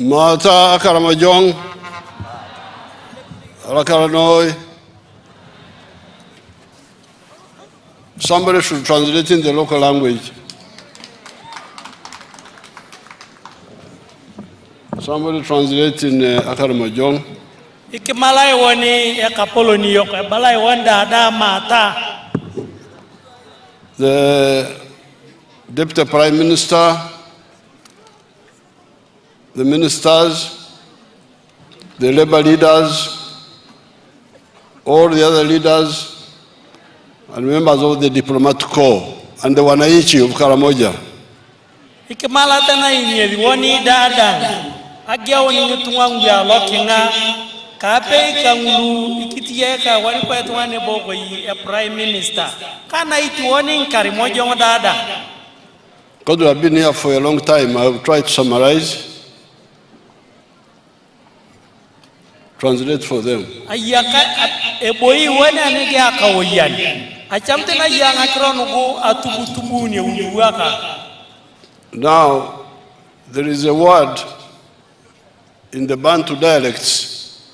Mata Akaramajong, Rakaranoi. Somebody should translate in the local language. Somebody translate in Akaramajong. Ikimalai wani ya kapoloni yok balai wanda ada mata. The Deputy Prime Minister, the ministers, the labor leaders, all the other leaders, and members of the diplomatic corps, and the wananchi of Karamoja. Ikimala tena inyeli wani dada. Agia wani ngetungangu ya lokinga. Kape kangulu ikitiyeka wani kwa etuwane boko ya Prime Minister. Kana itu wani Nkaramoja dada. Because we have been here for a long time, I will try to summarize, translate for them. Ayaka eboi wani anege akawoyani. Achamte na yanga kronugo atubutubu ni uwaka. Now, there is a word in the Bantu dialects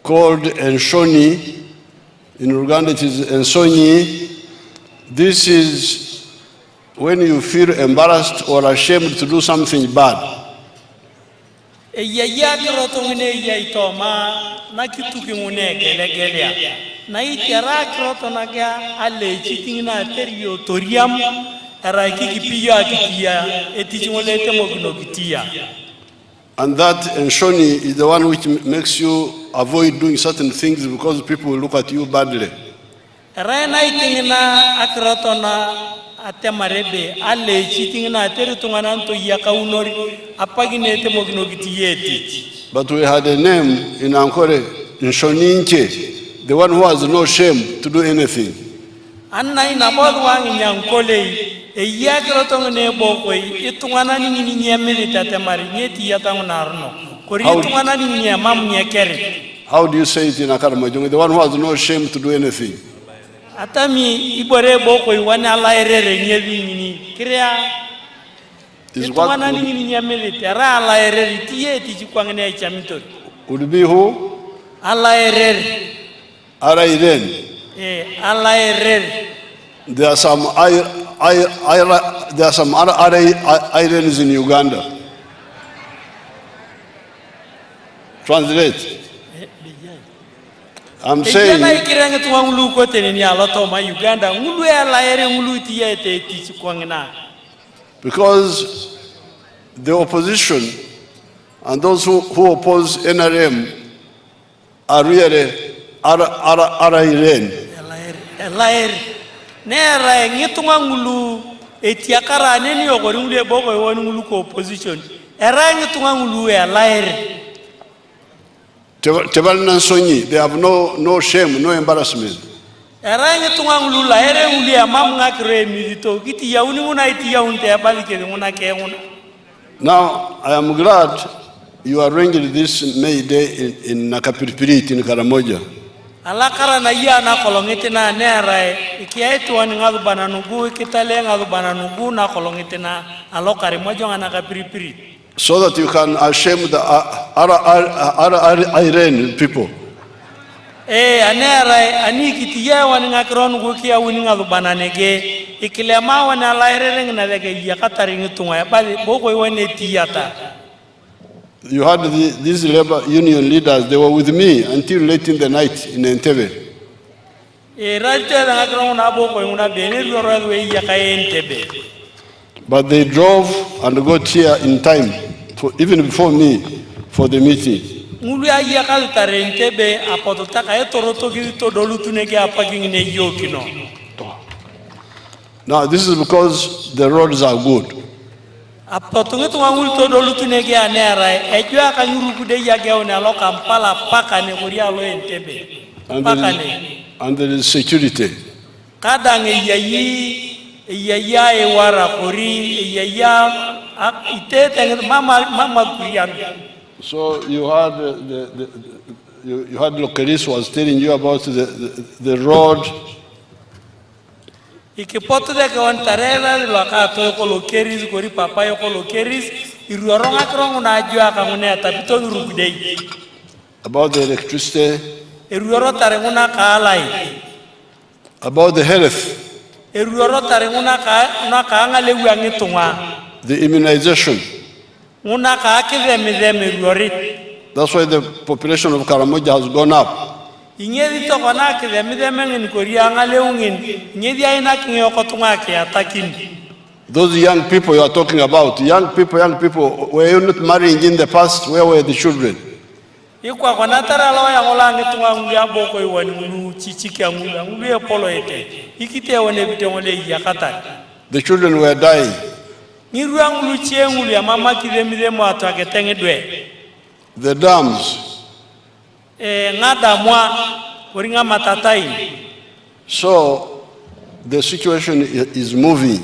called Enshoni. In Uganda it is Ensonyi. This is when you feel embarrassed or ashamed to do something bad. Eya krotongene ya itoma na kituki ngune gelegelea. Na itera krotonaga ale chitingina terio toriam era kikipiya akitia etichimolete mognogitia. And that Enshoni is the one which makes you avoid doing certain things because people will look at you badly. Rena itingina akrotona atemarebe ale chitingina teritungana nto yakaunori apaginete mognogitiyeti. But we had a name in Ankole, Nshoninche, the one who has no shame to do anything. Anna ina bodu wangi Nyankole eya krotongene bokoi itungana nini nyemeli tatemari nyeti yatangu narno. Kori itungana nini nyamamu nyekere. How do you say it in Akaramajong? The one who has no shame to do anything. Atami ibore bokoi wani ala erere nyebi nini krea. Itungana nini nyemeli tera ala erere tiye tichikwangene chamitori. Would be who? Ala erere. Ara Iren. Ala erere. There are some Irens in Uganda. Translate. I'm saying because the opposition and those who oppose NRM are really Iran. Nera ngitunga ngulu etiakara neni yogori ngule boko yoni ngulu ko opposition era ngitunga ngulu ya laere Tebalna Sonyi, they have no shame, no embarrassment. Era ngitunga ngulu laere ngulu ya mamu ngakre milito kiti ya uni nguna iti ya unte abali ke nguna ke nguna. Now I am glad you arranged this May Day in Nakapiripirit in Karamoja. Alakara na iya na kolongite na nera ikiaitu wani ngadu bananugu ikitale ngadu bananugu na kolongite na alokari mojo nga Nakapiripirit. So that you can ashame the Iran people. Anera anikitiya wani ngakronugu kia wini ngadu bananege ikilema wani alairere na lege yakatari ngitunga ya bali boko wani tiyata. You had these labor union leaders, they were with me until late in the night in Entebbe. But they drove and got here in time, even before me, for the meeting. Now this is because the roads are good. And there is security. So you had you had Lokeris was telling you about the road. iruoronga krong na jua ka ngune tapito rugdei about the electricity, iruoro tarenguna ka alai about the health, iruoro tarenguna ka ngale wangi tunga the immunization. nguna ka kideme ruorit. That's why the population of Karamoja has gone up. Ingedi to kona kideme ngin koria ngale ungin ngedi aina kinyo kotunga ke atakin. Those young people you are talking about, young people, were you not marrying in the past? Where were the children? Ikwa kona tara lo ya ngola ngitunga nguya boko iwani ngulu chichiki ngulu ngulu e polo ete ikite wone bitengole yakata. The children were dying. Ngiru ngulu chiengulu ya mama kideme mo atwaketengedwe. The dams. Ngada mwa koringa matatai. So the situation is moving.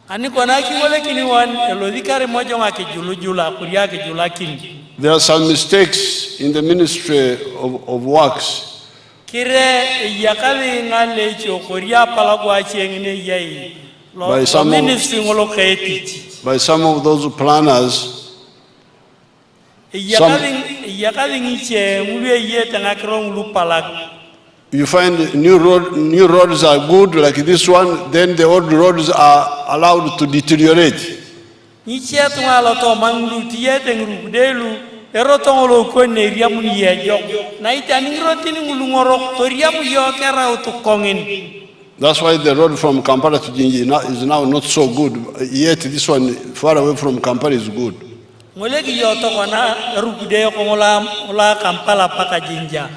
Ani kona kiwole kiniwan elodikare mojo ngake julujula kuria ke julakin. There are some mistakes in the Ministry of Works. Kire yakali ngale chokoria palagwa chengine yai. By some ministry ngolo kaetiti. By some of those planners. Yakali ngiche ngule yete ngakrong lupalag. You find new roads are good like this one, then the old roads are allowed to deteriorate. Ngiche tungalo to manglu tiyete ngurudelu erotongolo kone riamu yejo. Na itani rotini ngulungoro to riamu yo kera utukongin. That's why the road from Kampala to Gen.Yk is now not so good. Yet this one far away from Kampala is good. Molegi yo to kona rukude ko ngola Kampala paka Jinja.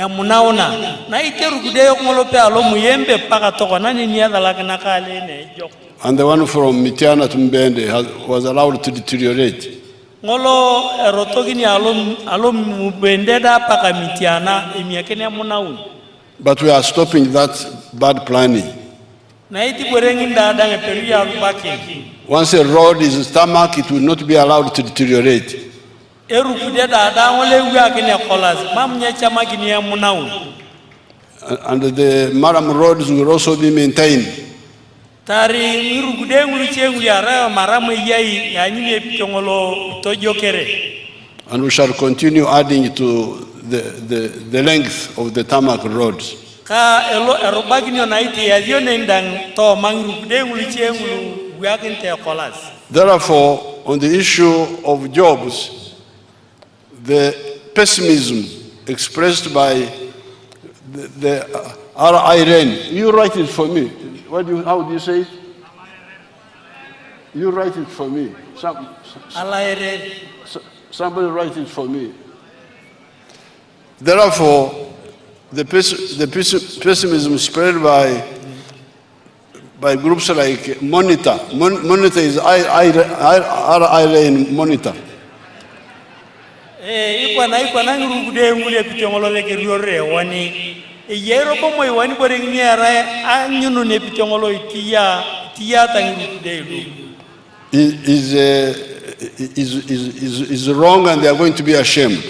Munaona na ite rukude yo ngolo pe alo muyembe paka to kona ni niadala kana kale ne jo. And the one from Mitiana to Mbende was allowed to deteriorate. Ngolo erotogini alo Mbende da paka Mitiana imiakene munaun. But we are stopping that bad planning. Na iti borengi ndada ngeperia bakin. Once a road is tarmac, it will not be allowed to deteriorate. And the Maram roads will also be maintained. And we shall continue adding to the length of the tarmac roads. Therefore, on the issue of jobs, the pessimism expressed by the RIRN, you write it for me. How do you say it? You write it for me. Somebody write it for me. Therefore, the pessimism spread by groups like Monitor. Monitor is RIRN Monitor. Is wrong, and they are going to be ashamed.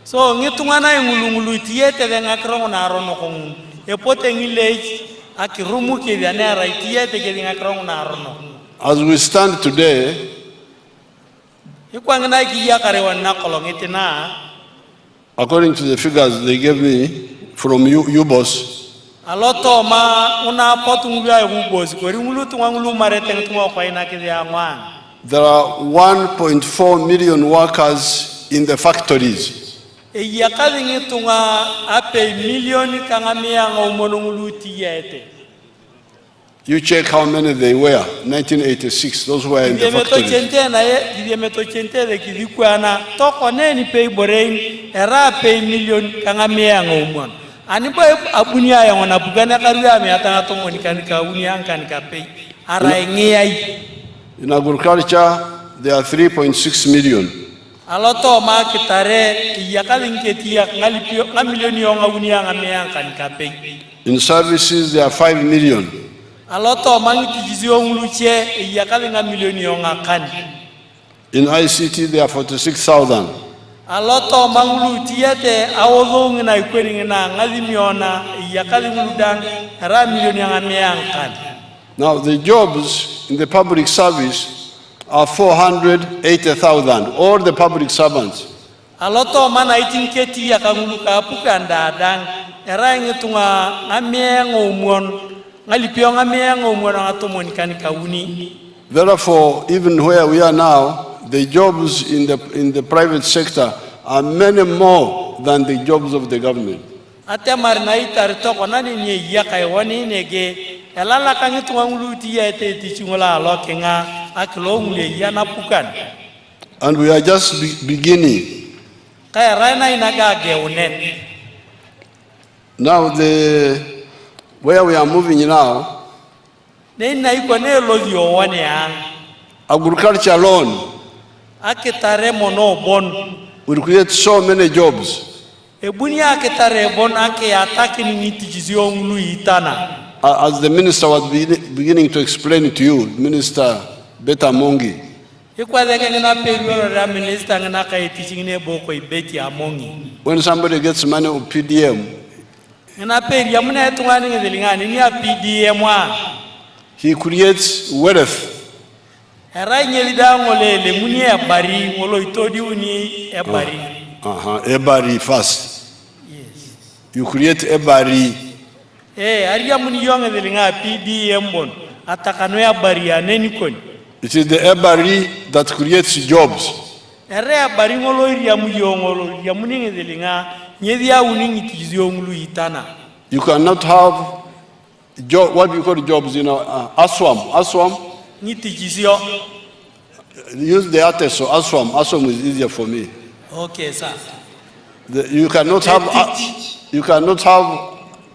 So ngitungana ngulungulu tiete denga krongo na rono kong epote ngile akirumu ke dianera tiete ke denga krongo na rono. As we stand today, ikwangna ki yakarewa na kolongitina, according to the figures they gave me from UBOS, aloto ma una potungwa UBOS ko ringulu tungangulu marete tungwa kwa ina ke diamwan. There are 1.4 million workers in the factories. You check how many they were, 1986, those who were in the factories. In agriculture, there are 3.6 million. Aloto ma kitare yakalinketi ngalipio ngamilioni yonga unia ngamea kanikape. In services there are 5 million. Aloto mangiti jizio nguluche yakalinga milioni yonga kan. In ICT there are 46,000. Aloto mangulu tiete awozo ngina ikweli ngina ngalimiona yakalinguludan ra milioni ngamea kan. Now the jobs in the public service are 480,000, all the public servants. Aloto mana itinketi ya kangulu kapuka ndadang. Era ngitunga ngamiengo umwon. Ngalipio ngamiengo umwon ngatomoni kanika uni. Therefore, even where we are now, the jobs in the private sector are many more than the jobs of the government. Ate marina itarito nani ni ya kaiwani nege. Elala kangitunga nguluti ya ete tichungola alokenga akilo ngule ya napukan. And we are just beginning. Kaya raina inagage unen. Now where we are moving now, agriculture alone will create so many jobs. As the minister was beginning to explain to you, Minister Beta Mongi, when somebody gets money of PDM, he creates wealth. Ebari first. Yes. You create ebari. It is the ebari that creates jobs. You cannot have what we call jobs, aswam. Use the artist, so aswam is easier for me. Okay, sir. You cannot have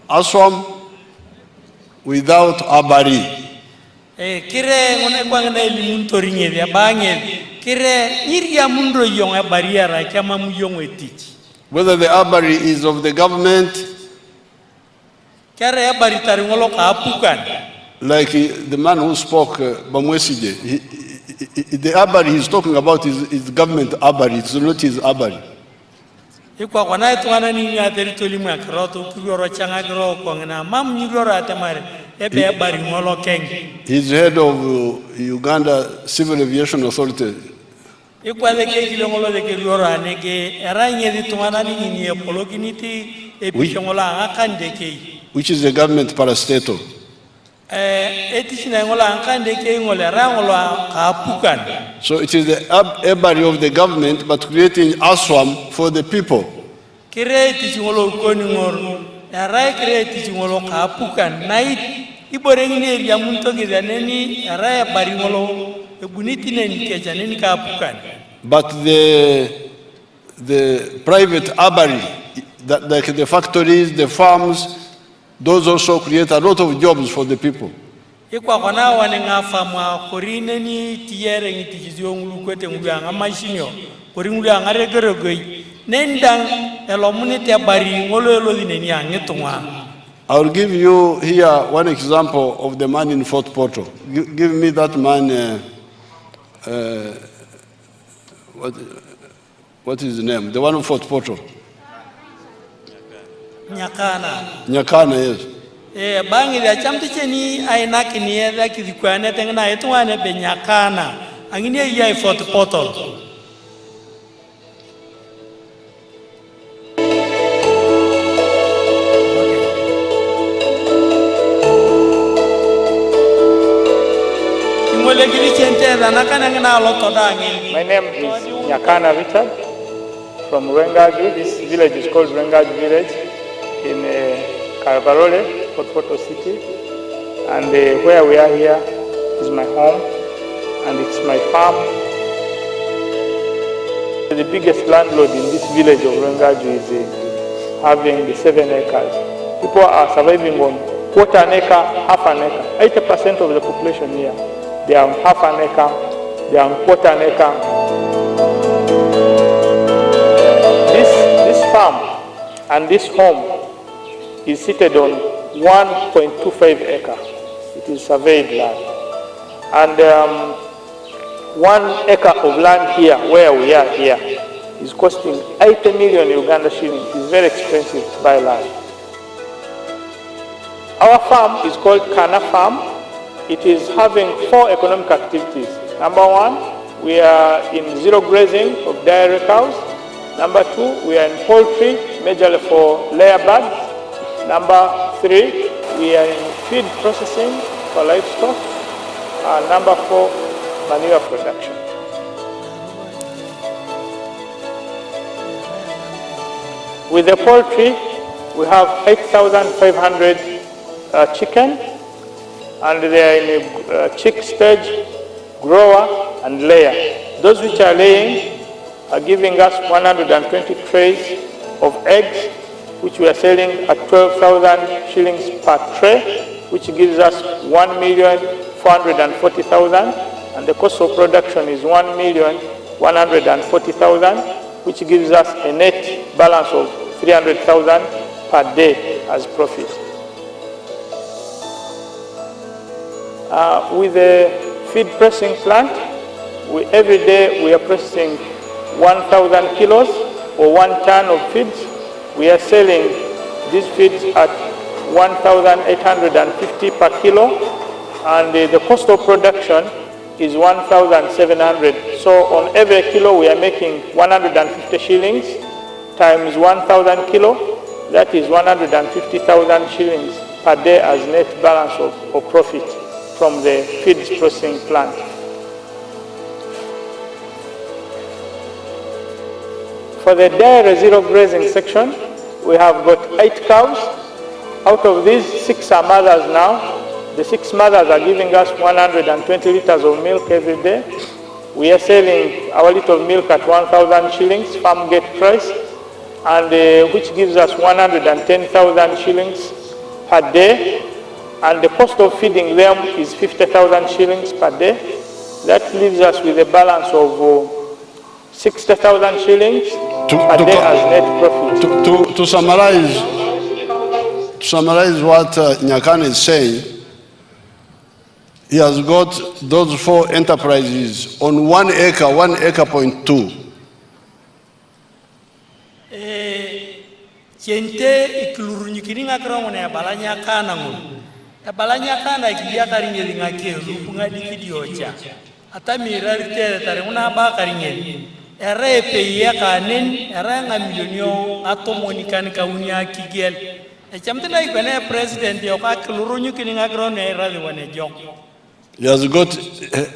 aswam without abari. Whether the abari is of the government, like the man who spoke, Bamwesije, the abari he's talking about is government abari, it's not his abari. He's head of Uganda Civil Aviation Authority. Which is the government parastatal. So it is the ebari of the government, but creating aswam for the people. But the private abari, like the factories, the farms, those also create a lot of jobs for the people. I will give you here one example of the man in Fort Portal. Give me that man, what is his name? The one in Fort Portal. Nyakana, yes. Bangi da chamticheni aina kinieda kidikwane tengna etwane benyakana. Angini ya Fort Portal. My name is Nyakana Richard from Rengaju. This village is called Rengaju village in Carvalole, Fort Portal City. And where we are here is my home and it's my farm. The biggest landlord in this village of Rengaju is having the 7 acres. People are surviving on quarter an acre, half an acre. 80% of the population here, they are on half an acre, they are on quarter an acre. This farm and this home is seated on 1.25 acres. It is surveyed land. And 1 acre of land here, where we are here, is costing 80 million Uganda shillings. It is very expensive to buy land. Our farm is called Kana Farm. It is having 4 economic activities. Number 1, we are in zero grazing of dairy cows. Number 2, we are in poultry, majorly for layer birds. Number 3, we are in feed processing for livestock. And number 4, manure production. With the poultry, we have 8,500 chicken, and they are in a chick stage, grower, and layer. Those which are laying are giving us 120 trays of eggs, which we are selling at 12,000 shillings per tray, which gives us 1,440,000, and the cost of production is 1,140,000, which gives us a net balance of 300,000 per day as profit. With the feed pressing plant, every day we are processing 1,000 kilos or 1 ton of feeds. We are selling these feeds at 1,850 per kilo, and the cost of production is 1,700. So on every kilo we are making 150 shillings times 1,000 kilo, that is 150,000 shillings per day as net balance of profit from the feeds processing plant. For the dairy zero grazing section, we have got 8 cows. Out of these, 6 are mothers now. The 6 mothers are giving us 120 liters of milk every day. We are selling our liter of milk at 1,000 shillings, farm gate price, and which gives us 110,000 shillings per day. And the cost of feeding them is 50,000 shillings per day. That leaves us with a balance of 60,000 shillings per day as net profit. To summarize what Nyakan is saying, he has got those 4 enterprises on 1 acre, 1.2 acre. Chente iklurunyikiring akrong ne balanya kana ngun. Balanya kana kiya karingeli ngake lupunga dikidiocha. Ata mirarte tare una ba karingeli. Ere peya kanen era nga milionio atomonikan kaunia kigel. Chamtena ikene president yo ka klurunyikiring akrong ne era de wane jok. He has got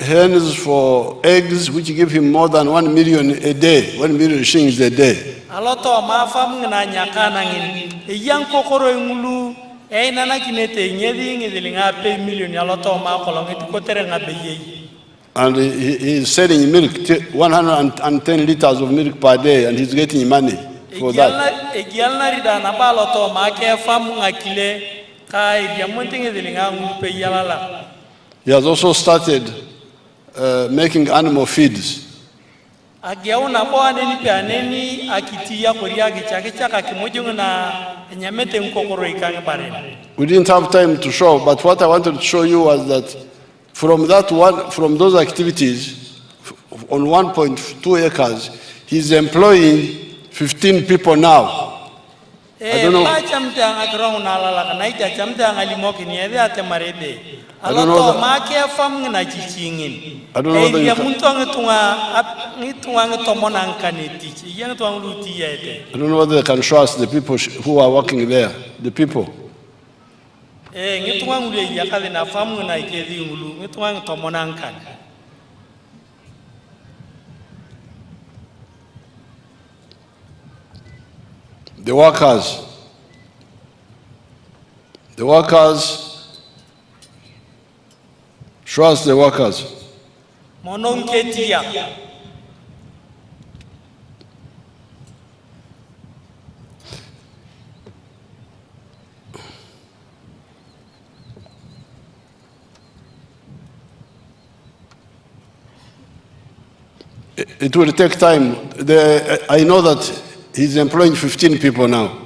hens for eggs, which give him more than 1 million a day, 1 million shillings a day. Aloto mafam na nyakana ngin. Yang kokoro ngulu nana kinete nyedi ngidilinga pe million aloto ma kolongi kotere ngabeye. And he is selling milk, 110 liters of milk per day, and he's getting money for that. Egialna rida na baloto ma ke fam ngakile kai diamonte ngidilinga ngumpe yalala. He has also started making animal feeds. We didn't have time to show, but what I wanted to show you was that from those activities on 1.2 acres, he's employing 15 people now. I don't know. I don't know whether they can show us the people who are working there, the people. The workers. Show us the workers. It will take time. I know that he's employing 15 people now.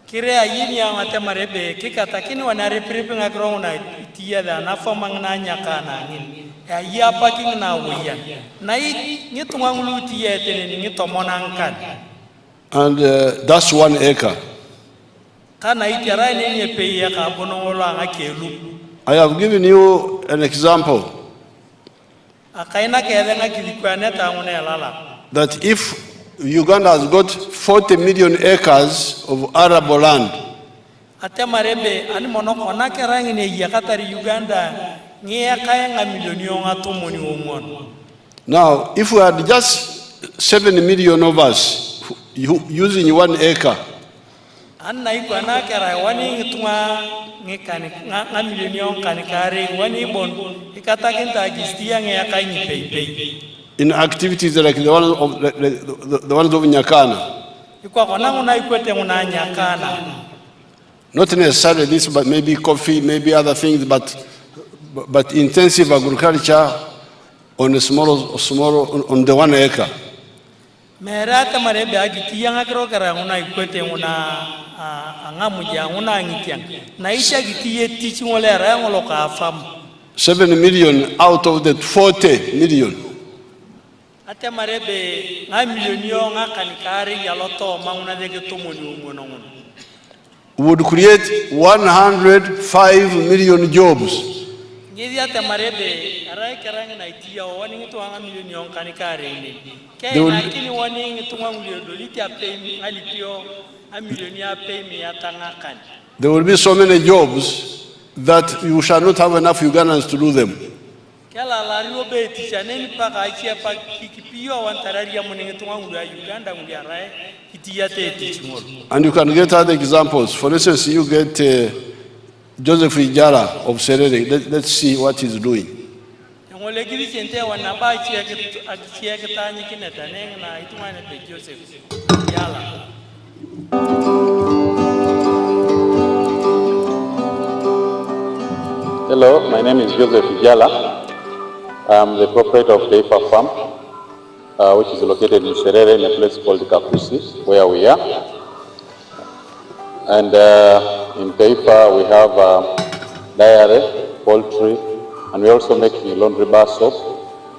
Kira yini yang ate marebe kika takini wanare preping agrona tia da na fomang na nyaka na ngin ya paking na wuya na ni tungangulu tia tene ni tomonankan. And that's 1 acre. Kana itira ni pe ya ka bonongolo ngakelu. I have given you an example. akaina kele nga kilikwane tangune lala. That if Uganda has got 40 million acres of arable land, Ate marebe ani mono kona kerangi ne yakatari Uganda ngia kaya nga milioni yonga tumoni umon. now if we had just 7 million of us using 1 acre, Anna ikwana kera wani ngitunga ngikani nga milioni yonga kanikari wani bon ikatakinta gistia ngia kaya pei. in activities like the ones of Nyakana. Ikwa kona nguna ikwete nguna Nyakana. Not necessarily this, but maybe coffee, maybe other things, but intensive agriculture on a small on the 1 acre. Merata marebe agiti yanga kera nguna ikwete nguna angamuja nguna ngitiang. Na isha giti ye teach ngole ra ngolo ka fam. 7 million out of the 40 million. Ate marebe nga milioni yonga kanikari yaloto manguna dege tumoni umonongon. Would create 105 million jobs. Ngezi ate marebe arai kerangi na itia wani ngitu anga milioni yonga kanikari ni. Kaya lakini wani ngitu ngulio doliti ape ngalipio a milioni ape mi atanga kani. There will be so many jobs that you shall not have enough Ugandans to do them. Kala lario beti chaneni paka achia pa kikipio wantararia mwenengetu ngulio Uganda ngulio arai itia te tichimolo. And you can get other examples. For instance, you get Joseph Ijala of Serere. Let's see what he's doing. Ngole gili chente wanaba achia ketanyi kineta na itumane pe Joseph Ijala. Hello, my name is Joseph Ijala. I'm the proprietor of Taifa Farm, which is located in Serere in a place called Kakusi, where we are. And in Taifa we have dairy, poultry, and we also make laundry bar soap.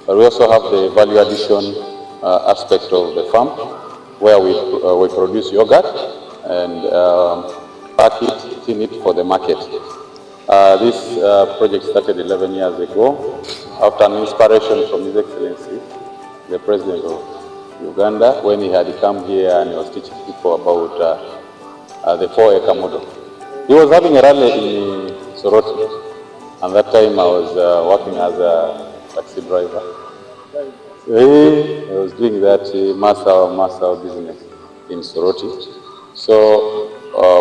But we also have the value addition aspect of the farm, where we produce yogurt and pack it, tin it for the market. This project started 11 years ago after an inspiration from His Excellency, the President of Uganda, when he had come here and he was teaching people about the 4-acre model. He was having a rally in Soroti, and that time I was working as a taxi driver. So he was doing that master business in Soroti. So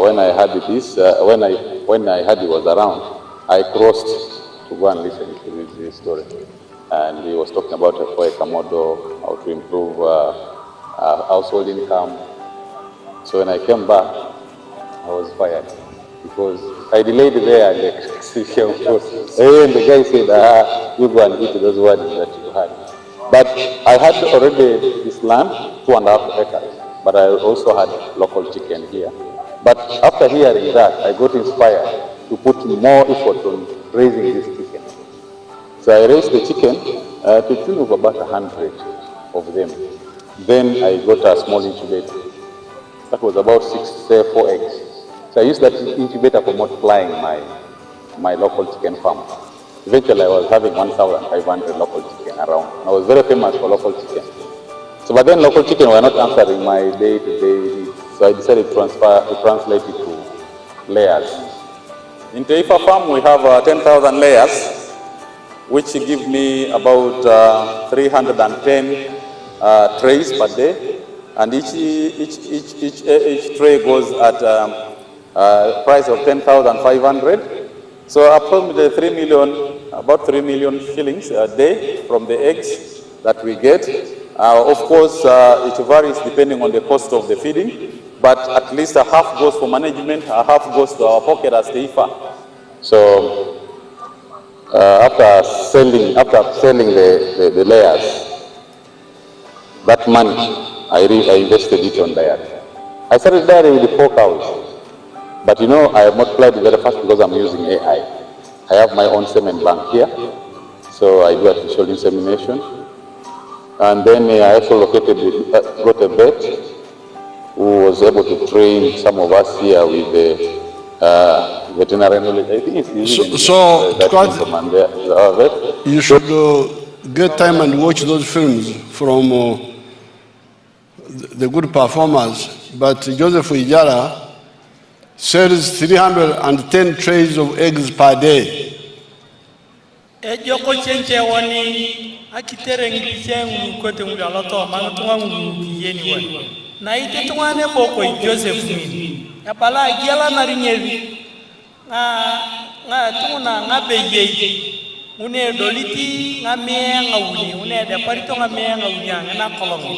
when I heard this, when I heard he was around, I crossed to go and listen to his story. And he was talking about a 4-acre model, how to improve household income. So when I came back, I was fired because I delayed there and the guy said, you go and eat those words that you had. But I had already this land, 2.5 acres, but I also had local chicken here. But after hearing that, I got inspired to put more effort on raising this chicken. So I raised the chicken to the tune of about 100 of them. Then I got a small incubator. That was about 4 eggs. So I used that incubator for multiplying my local chicken farm. Eventually I was having 1,500 local chicken around. I was very famous for local chicken. So but then local chicken were not answering my day-to-day needs. So I decided to translate it to layers. In Taifa Farm we have 10,000 layers, which give me about 310 trays per day, and each tray goes at a price of 10,500. So approximately about 3 million shillings a day from the eggs that we get. Of course, it varies depending on the cost of the feeding, but at least a half goes for management, a half goes to our pocket as Taifa. So after selling the layers, that money I invested it on dairy. I started dairy with the 4 cows, but I multiplied it very fast because I'm using AI. I have my own semen bank here, so I do artificial insemination. And then I also got a vet who was able to train some of us here with the veterinary knowledge. I think it's you should get time and watch those films from the good performers. But Joseph Ijara sells 310 trays of eggs per day. Joko chenche wani akitere ngichengu kote ngaloto mantunga ngiyeni wani. Na ite tungane boko Joseph ni. Ya bala giala na rinyevi. Nga tunguna ngabeye. Une doliti ngamea ngawuni. Une deparito ngamea ngawuni ngana kolongo.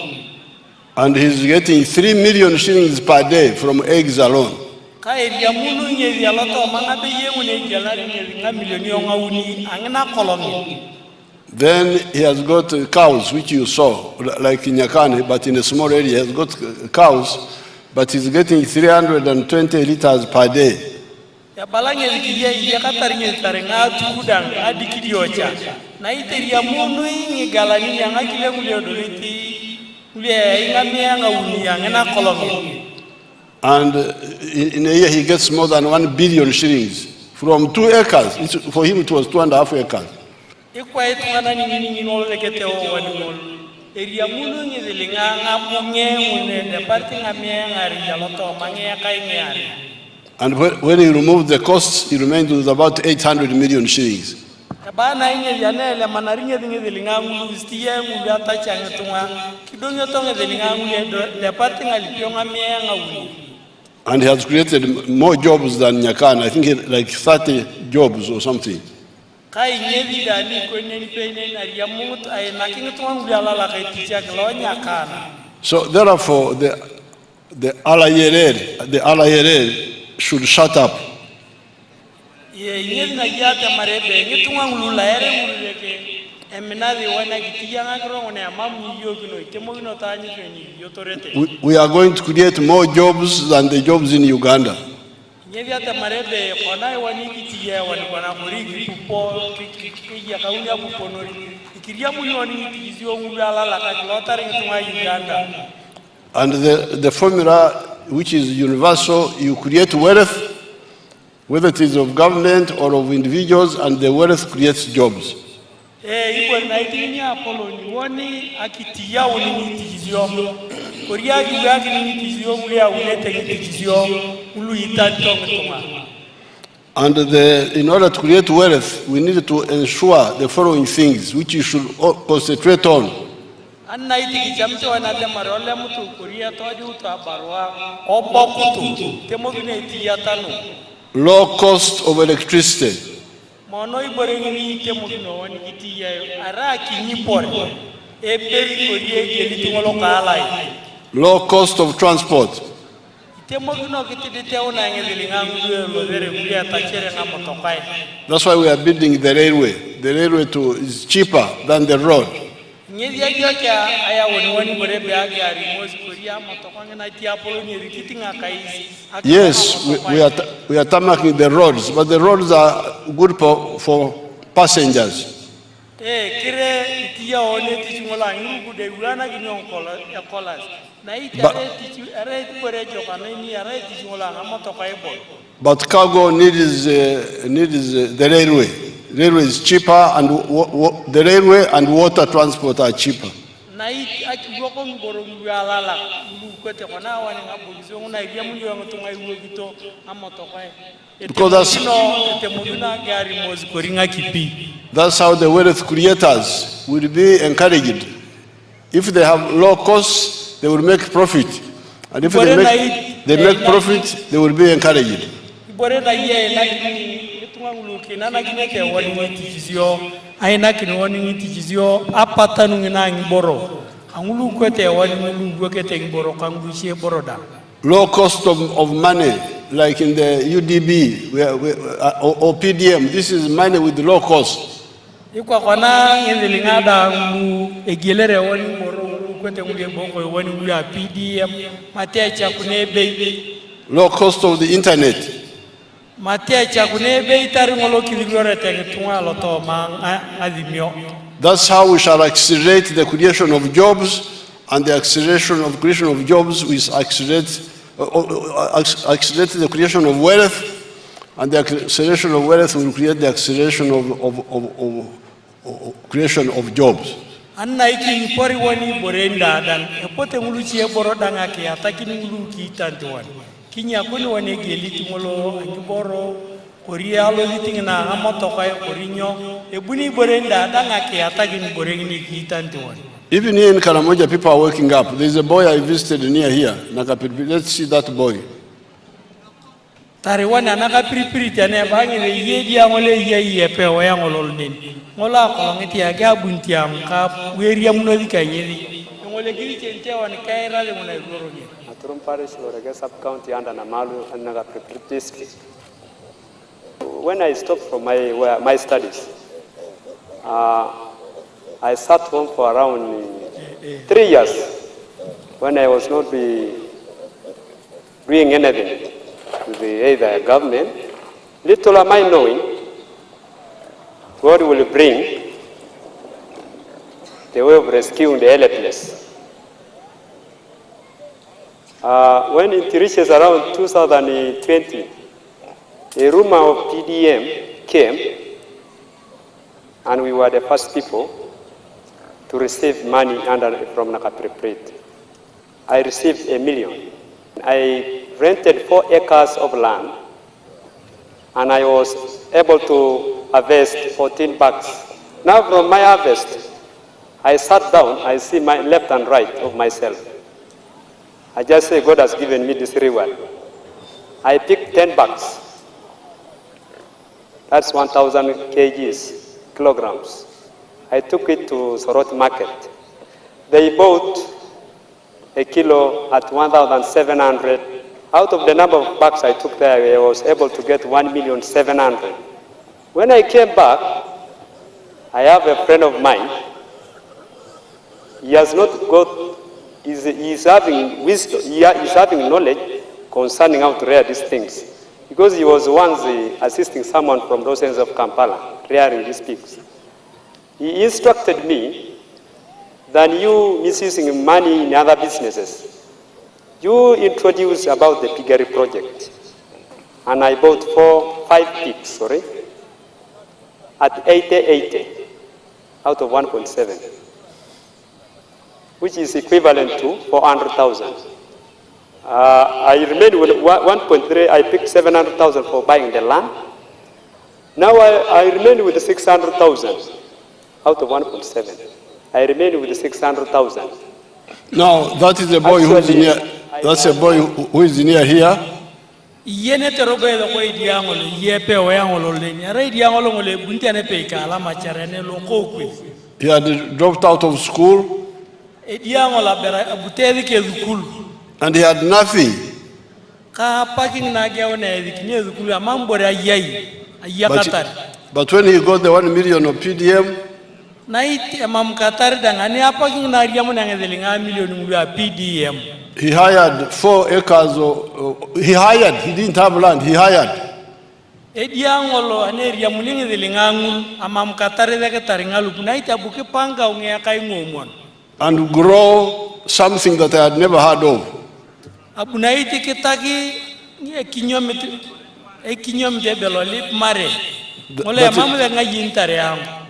And he's getting 3 million shillings per day from eggs alone. Then he has got cows, which you saw, like in Nyakane, but in a small area. He has got cows, but he's getting 320 liters per day. And in a year he gets more than 1 billion shillings from 2 acres. For him it was 2.5 acres. And when he removed the costs, he remained with about 800 million shillings. And he has created more jobs than Nyakana. I think like 30 jobs or something. So therefore, the Alayere should shut up. We are going to create more jobs than the jobs in Uganda. And the formula, which is universal, you create wealth, whether it is of government or of individuals, and the wealth creates jobs. And in order to create wealth, we need to ensure the following things, which you should concentrate on. Low cost of electricity. Low cost of transport. That's why we are building the railway. The railway too is cheaper than the road. Yes, we are tarmacking the roads, but the roads are good for passengers. But cargo needs the railway. Railway is cheaper, and the railway and water transport are cheaper. Because that's how the wealth creators will be encouraged. If they have low costs, they will make profit. And if they make profit, they will be encouraged. Low cost of money, like in the UDB or PDM, this is money with low cost. Low cost of the internet. That's how we shall accelerate the creation of jobs, and the acceleration of creation of jobs will accelerate the creation of wealth, and the acceleration of wealth will create the acceleration creation of jobs. Anna iki pori woni borenda dan epote ngulu ci boro danga ke ataki ngulu ki tantuan kinya kuni woni geliti ngolo angi boro koria lo litingna amoto kay korinyo e buni borenda danga ke ataki ni borengni ki tantuan. Even here in Karamoja, people are waking up. There's a boy I visited near here, Nakapiripirit. Let's see that boy. Tare wana Nakapiripirit ane bangi le yedi angole ye pe waya ngolol nin ngola ko ngiti aga bunti am ka weri am no dikanyeri ngole giri chente wan kaira le mona goroni Atrum parish or sub county under Namalu and Nakapiripirit district. When I stopped from my studies, I sat home for around 3 years when I was not doing anything to either government. Little am I knowing, God will bring the way of rescuing the helpless. When it reaches around 2020, a rumor of PDM came, and we were the first people to receive money from Nakapiripirit. I received $1 million. I rented 4 acres of land, and I was able to harvest 14 bags. Now from my harvest, I sat down, I see my left and right of myself. I just say, God has given me this reward. I picked 10 bags. That's 1,000 kilograms. I took it to Soroti market. They bought a kilo at 1,700. Out of the number of bags I took there, I was able to get 1,700,000. When I came back, I have a friend of mine. He has not got, he's having wisdom, he's having knowledge concerning how to rear these things. Because he was once assisting someone from those ends of Kampala, rearing these pigs. He instructed me that you misusing money in other businesses. You introduce about the piggery project. And I bought 5 pigs, at 80 out of 1.7, which is equivalent to 400,000. I remained with 1.3, I picked 700,000 for buying the land. Now I remained with 600,000 out of 1.7. I remained with 600,000. Now, that is a boy who is near, that's a boy who is near here. He had dropped out of school. And he had nothing. But when he got the 1 million of PDM, he hired 4 acres. He didn't have land, he hired. And grow something that I had never heard of.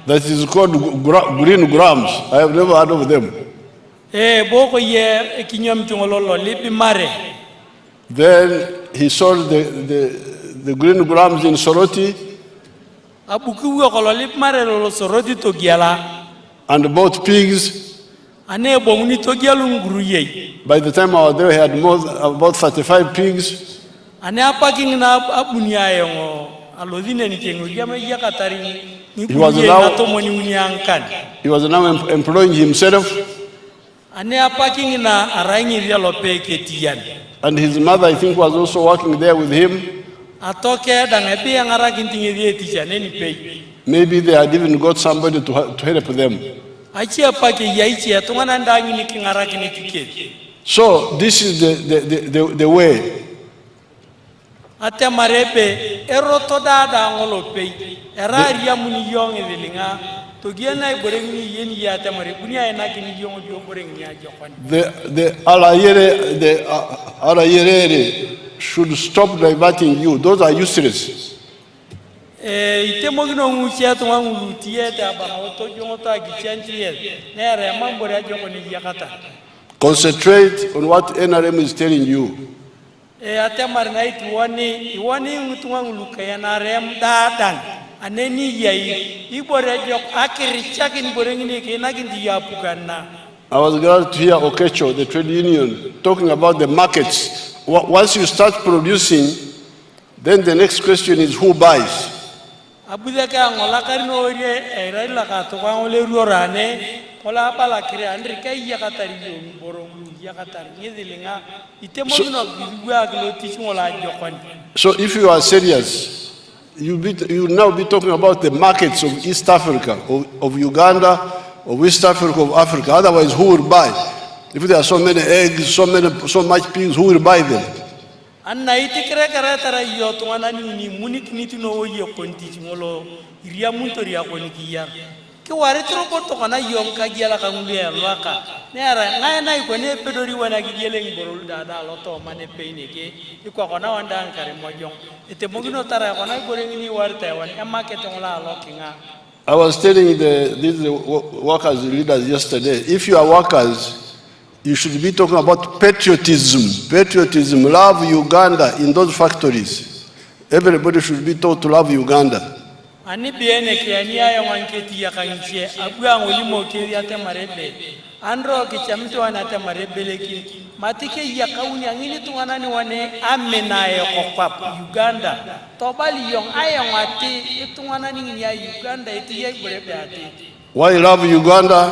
That is called green grams. I have never heard of them. Then he sold the green grams in Soroti and bought pigs. By the time I was there, he had about 35 pigs. He was now employing himself. And his mother, I think, was also working there with him. Maybe they had even got somebody to help them. So this is the way. The Alayere should stop diverting you. Those are useless. Itemogino nguchia to ngulu tieta ba oto jongoto agichantie nere mambore ajongo ni yakata. Concentrate on what NRM is telling you. Atemar night wani ngutunga nguluka ya narem dadang aneni yai ibore jok akiri chakin borengini kenagin diapugana. I was glad to hear Okecho, the trade union, talking about the markets. Once you start producing, then the next question is who buys? Abudaka ngolakari no ore raila ka to kwa ole ruorane kola pala kire andri kai yakatari yo borongu yakatari ngizilinga itemogino gwa glo tishola jokon. So if you are serious, you now be talking about the markets of East Africa, of Uganda, of West Africa, of Africa. Otherwise, who will buy? If there are so many eggs, so much pigs, who will buy them? Anna itikere karatara yo to anani ni munit nitino yo konti ngolo iria muntoria konikia ke ware tropo to kana yo kagiala kangulia lwaka nera ngana ikone pedori wana gigele ngborol dada loto mane peine ke ikwa kona wanda ankare mojong ete mogino tara kona gorengini warte wan market ngola lokinga. I was telling these workers leaders yesterday, if you are workers, you should be talking about patriotism, love Uganda in those factories. Everybody should be taught to love Uganda. Ani biene kiania ya wanketi ya kanchie abua ngolimo kiri ate marebe andro kichamito anate marebe leki matike ya kauni angini tunganani wane amena ya kokap Uganda tobali yong ayong ati itunganani ngini ya Uganda iti ya burebe ati. Why love Uganda?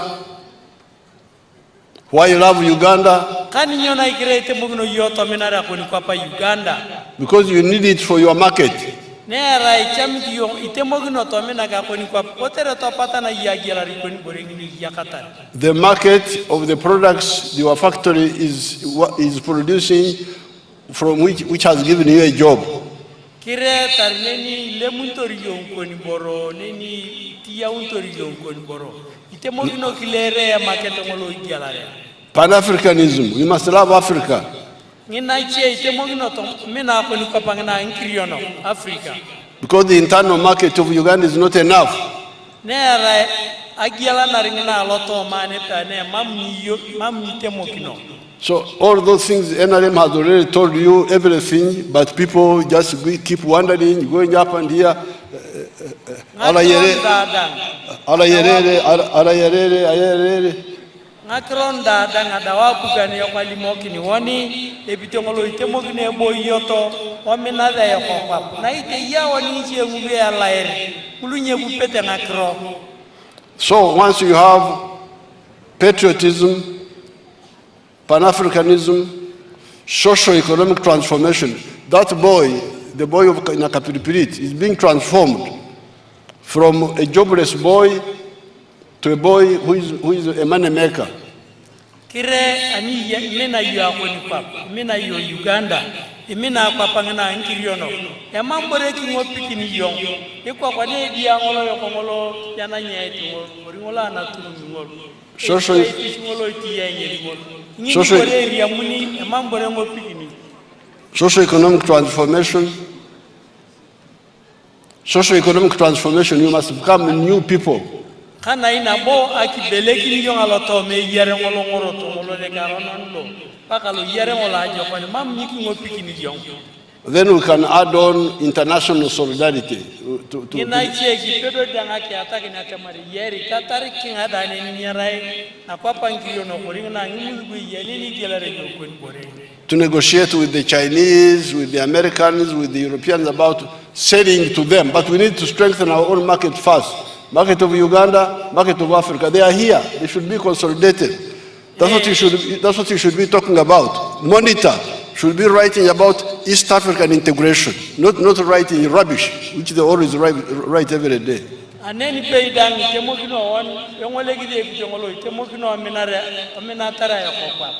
Why you love Uganda? Because you need it for your market. The market of the products your factory is producing, from which has given you a job. Pan-Africanism, we must love Africa. Because the internal market of Uganda is not enough. So all those things NRM has already told you everything, but people just keep wondering, going up and here. Ngakronda danga dawapu gani yokwali moki ni woni ebitongolo itemogi ne boyoto omenada yakokwa na ite yawo ni je ngube ya laere mulunye bupete ngakro. So once you have patriotism, Pan-Africanism, socio-economic transformation, that boy, the boy of Nakapiripirit, is being transformed from a jobless boy to a boy who is a money maker. Kire ani mena yu akoni pap mena yu Uganda imena papa ngana nkiriono ya mambore ki ngopiki ni yong ikwa kwa ne dia ngolo yokongolo yana nyeti ngolo ngola na tunu ngolo social ngolo ti yenye ngolo social area muni mambore ngopiki ni socio-economic transformation, you must become new people. Kana ina bo akibeleki ni yong aloto me yere ngolo ngoro to ngolo de garonan lo pakalo yere ngola ajo kwa mam niki ngopiki ni yong. Then we can add on international solidarity to ina cheki pedo danga ki ataki na tamari yeri katari kinga dane ni yarai na papa ngiro no koringa na ngulu yeli ni gelare go kon bore to negotiate with the Chinese, with the Americans, with the Europeans about selling to them, but we need to strengthen our own market first. Market of Uganda, market of Africa, they are here. They should be consolidated. That's what you should be talking about. Monitor should be writing about East African integration, not writing rubbish, which they always write every day. Aneni pay dang temogino on yongolegi de jongolo temogino amenatara ya kokwa.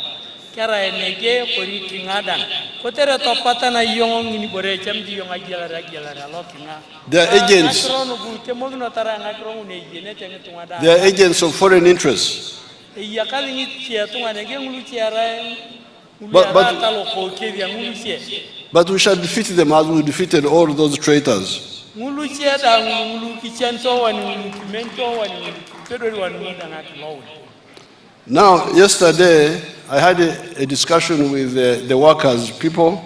Kara enege kori kingada. Kotere to patana yong ni bore chamdi yong agela lokinga. They are agents of foreign interests. But we shall defeat them as we defeated all those traitors. ngulu cheda ngulu kichento wani ngulu kimento wani ngulu pedori wani ngulu ngakilo. Now, yesterday, I had a discussion with the workers, people.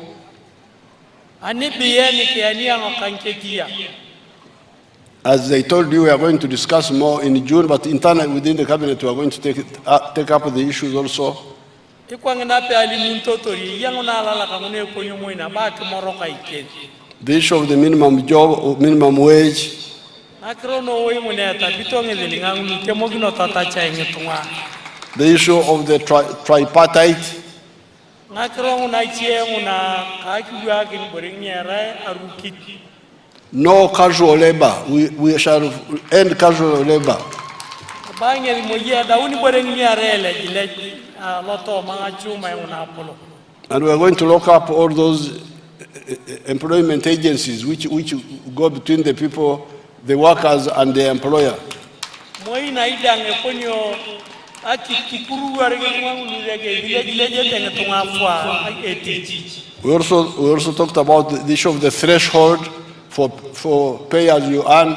As they told you, we are going to discuss more in June, but internally within the cabinet, we are going to take up the issues also. The issue of the minimum job, or minimum wage. The issue of the tripartite. No casual labor. We shall end casual labor. And we are going to lock up all those employment agencies which go between the people, the workers, and the employer. We also talked about the issue of the threshold for pay as you earn.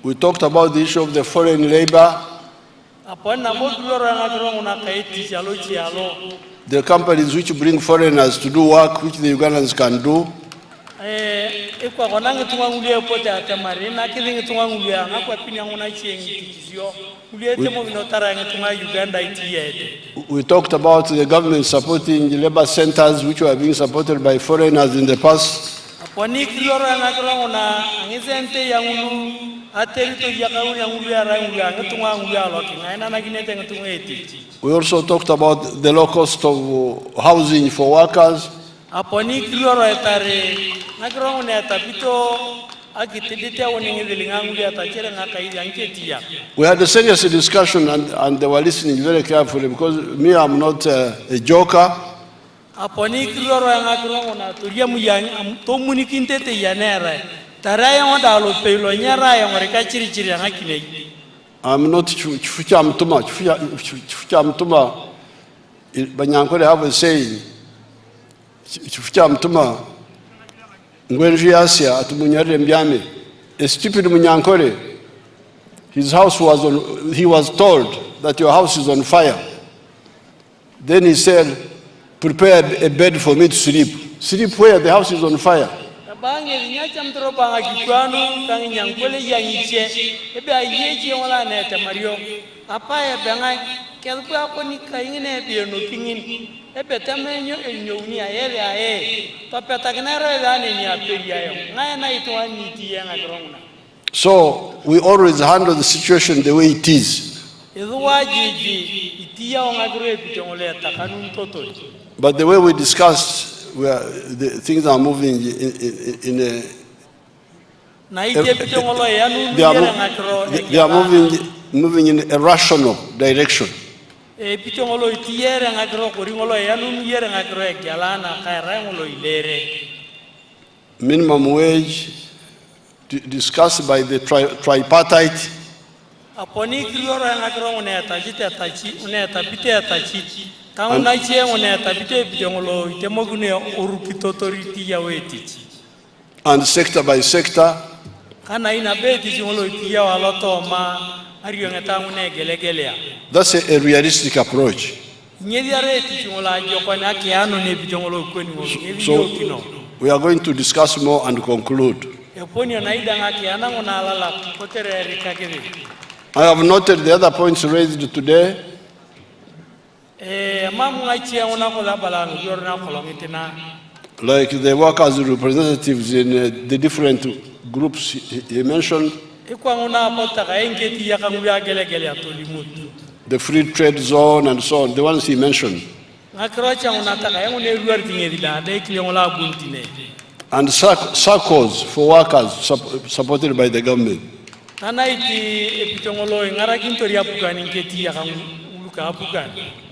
We talked about the issue of the foreign labor. The companies which bring foreigners to do work which the Ugandans can do. We talked about the government supporting the labor centers which were being supported by foreigners in the past. We also talked about the low cost of housing for workers. We had a serious discussion and they were listening very carefully because me, I'm not a joker. I'm not Chuchamtuma. Banyankore have a saying. Chuchamtuma. A stupid Munyankore. His house he was told that your house is on fire. Then he said, prepare a bed for me to sleep. Sleep where? The house is on fire. So we always handle the situation the way it is. But the way we discussed, the things are moving they are moving in a rational direction. Minimum wage discussed by the tripartite. And sector by sector. That's a realistic approach. So we are going to discuss more and conclude. I have noted the other points raised today. Like the workers' representatives in the different groups he mentioned. The free trade zone and so on, the ones he mentioned. And circles for workers supported by the government.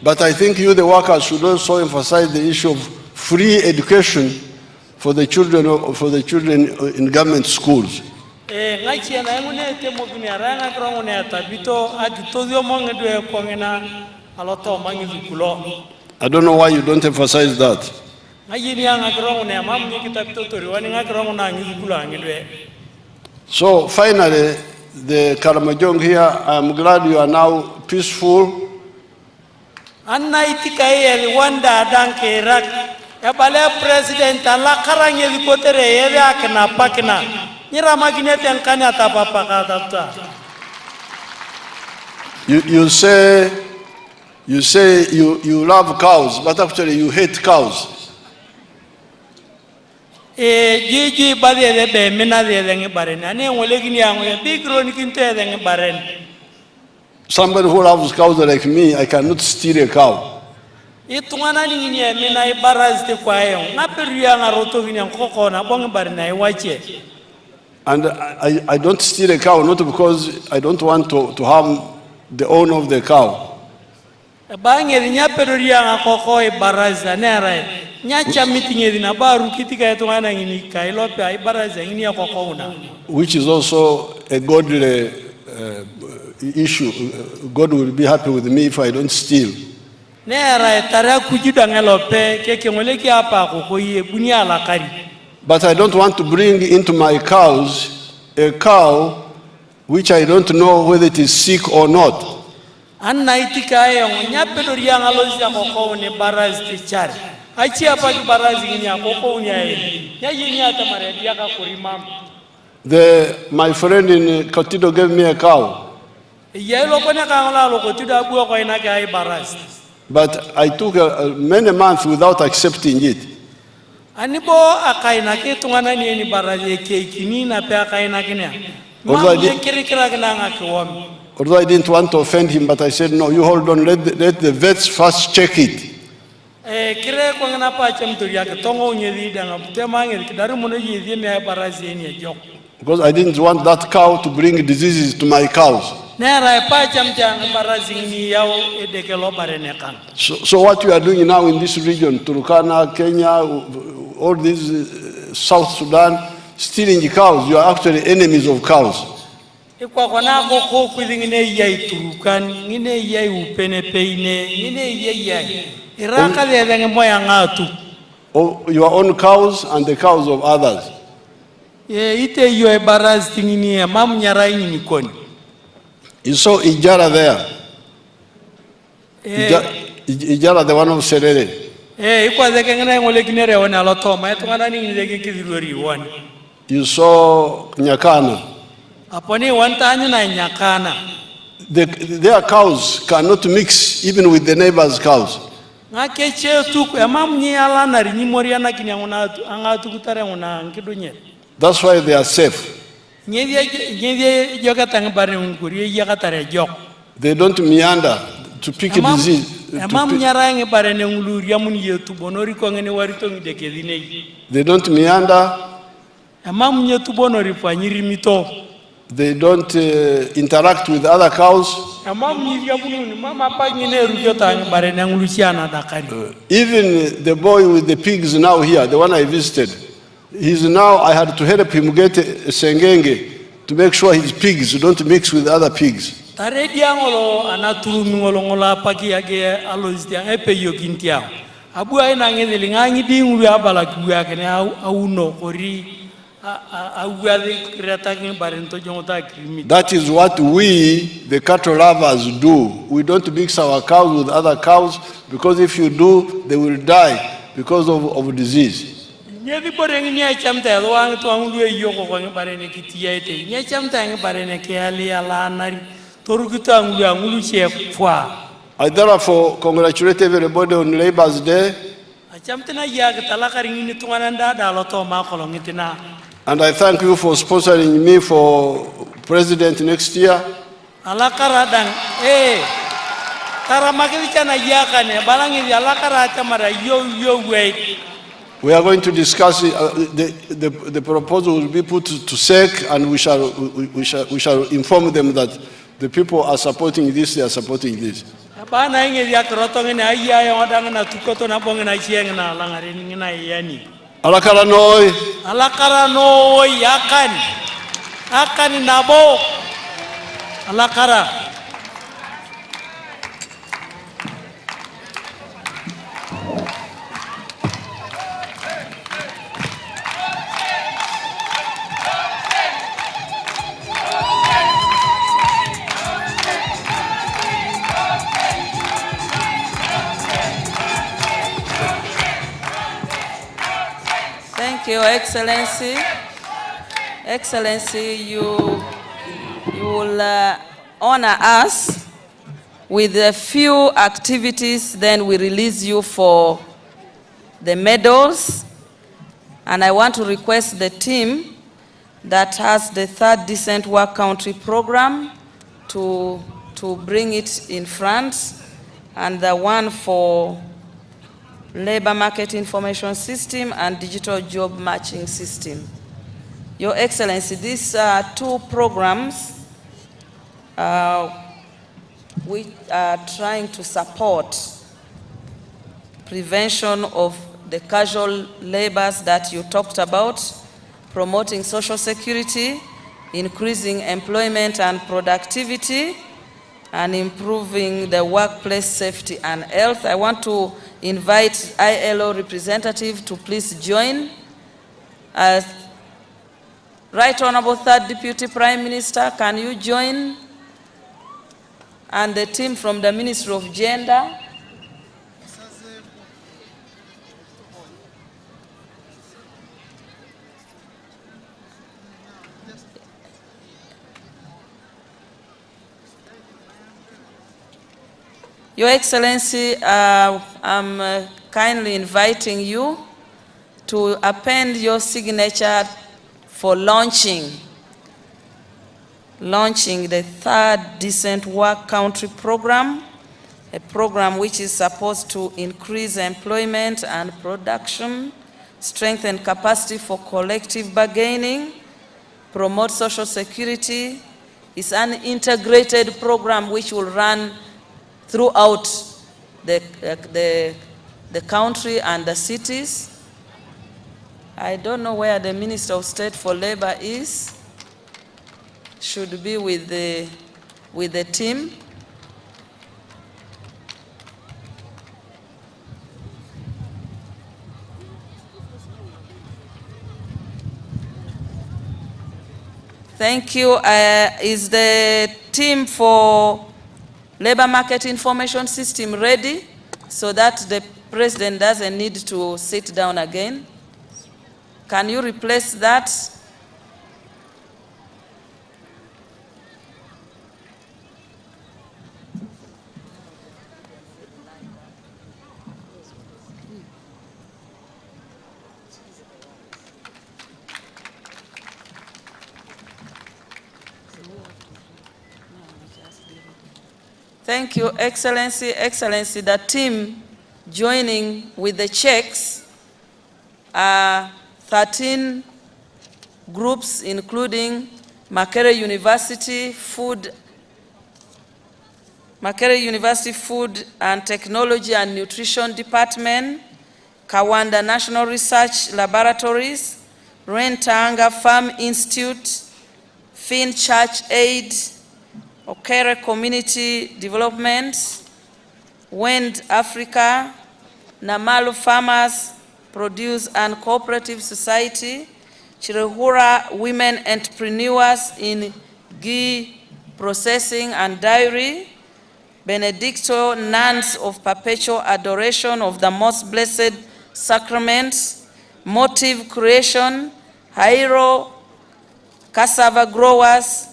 But I think you, the workers, should also emphasize the issue of free education for the children in government schools. aloto mangi kulo. I don't know why you don't emphasize that. Ngayini anga krongo ne mam ni kita pitotori wani nga krongo na ngi kulo angilwe. So finally, the Karamojong here, I am glad you are now peaceful. Anna itika yeli wanda danke rak. Ya bale president ala karanye likotere yeli akna pakna. Nira maginete yankani atapapa katapta. You say you love cows, but actually you hate cows. Gigi badele be mena de baren. Ane ngolegini yango big ron kinte de baren. Somebody who loves cows like me, I cannot steal a cow. Itungana ni mena ibaraz te kwayo. Ngaperia nga roto vini koko na bonge barena iwache. And I don't steal a cow, not because I don't want to harm the owner of the cow. Bange nya peria nga koko ibaraza nera. Nyacha meeting na baru kitika itungana ngini kailope ibaraza ngini ya koko una. Which is also a godly issue. God will be happy with me if I don't steal. Nera tara kujida ngelope keke ngoleki apa koko ye bunia la kari. But I don't want to bring into my cows a cow which I don't know whether it is sick or not. Anna itika yong nya pedoria ngalozi ya koko ne baraz tichari. Aichi apa ki baraz ngini ya koko nya ye. Nya yini ata mare dia ka kurimam. My friend in Kotido gave me a cow. But I took many months without accepting it. Although I didn't want to offend him, but I said, no, you hold on, let the vets first check it. Because I didn't want that cow to bring diseases to my cows. So what you are doing now in this region, Turkana, Kenya, all these South Sudan, stealing cows, you are actually enemies of cows. Of your own cows and the cows of others. You saw Ijara there. Ijara, the one of Serere. You saw Nyakana. Their cows cannot mix even with the neighbor's cows. That's why they are safe. They don't meander to pick a disease. They don't meander. They don't interact with other cows. Even the boy with the pigs now here, the one I visited, I had to help him get a sengenge to make sure his pigs don't mix with other pigs. That is what we, the cattle lovers, do. We don't mix our cows with other cows, because if you do, they will die because of disease. I therefore congratulate everybody on Labour's Day. And I thank you for sponsoring me for president next year. We are going to discuss it. The proposal will be put to SEC, and we shall inform them that the people are supporting this, they are supporting this. Alakara noi. Alakara noi yakani. Akani nabo. Alakara. Your Excellency. Excellency, you will honor us with a few activities, then we release you for the medals. And I want to request the team that has the third decent work country program to bring it in front, and the one for labor market information system and digital job matching system. Your Excellency, these two programs we are trying to support prevention of the casual labors that you talked about, promoting social security, increasing employment and productivity, and improving the workplace safety and health. I want to invite ILO representative to please join. Right Honorable Third Deputy Prime Minister, can you join? And the team from the Ministry of Gender. Your Excellency, I'm kindly inviting you to append your signature for launching the third decent work country program, a program which is supposed to increase employment and production, strengthen capacity for collective bargaining, promote social security. It's an integrated program which will run throughout the country and the cities. I don't know where the Minister of State for Labor is. Should be with the team. Thank you. Is the team for labor market information system ready so that the President doesn't need to sit down again? Can you replace that? Thank you, Excellency. Excellency, the team joining with the checks are 13 groups, including Makerere University Food and Technology and Nutrition Department, Kawanda National Research Laboratories, Rentanga Farm Institute, Fin Church Aid, Okere Community Development, Wind Africa, Namalu Farmers Produce and Cooperative Society, Chirehura Women Entrepreneurs in Ghee Processing and Dairy, Benedicto Nuns of Perpetual Adoration of the Most Blessed Sacrament, Motive Creation, Hairo Cassava Growers,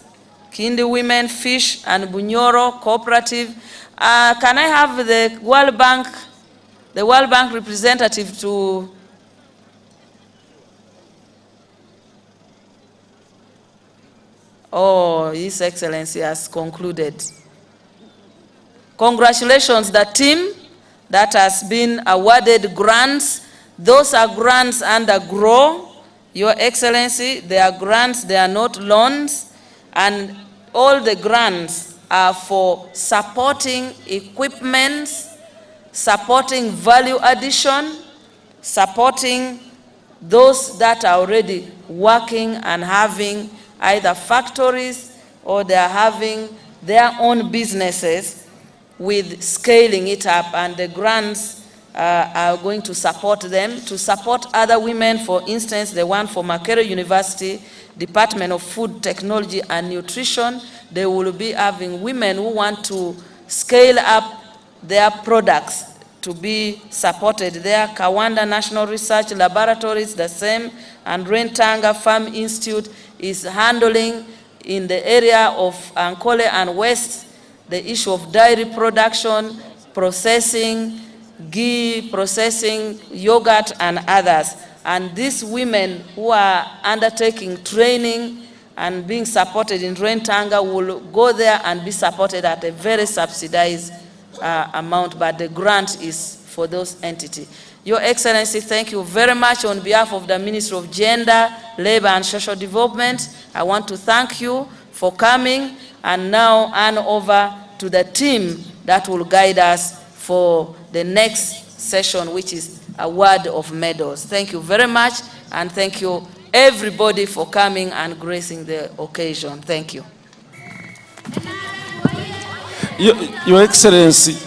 Kindi Women Fish and Bunyoro Cooperative. Can I have the World Bank representative to His Excellency has concluded. Congratulations, the team that has been awarded grants. Those are grants under GROW. Your Excellency, they are grants, they are not loans, and all the grants are for supporting equipment, supporting value addition, supporting those that are already working and having either factories or they are having their own businesses with scaling it up, and the grants are going to support them, to support other women. For instance, the one for Makerere University, Department of Food Technology and Nutrition, they will be having women who want to scale up their products to be supported there. Kawanda National Research Laboratory is the same, and Rentanga Farm Institute is handling in the area of Ankole and West the issue of dairy production, processing, ghee processing, yogurt, and others. And these women who are undertaking training and being supported in Rentanga will go there and be supported at a very subsidized amount, but the grant is for those entities. Your Excellency, thank you very much on behalf of the Ministry of Gender, Labor and Social Development. I want to thank you for coming, and now hand over to the team that will guide us for the next session, which is award of medals. Thank you very much, and thank you everybody for coming and gracing the occasion. Thank you. Your Excellency,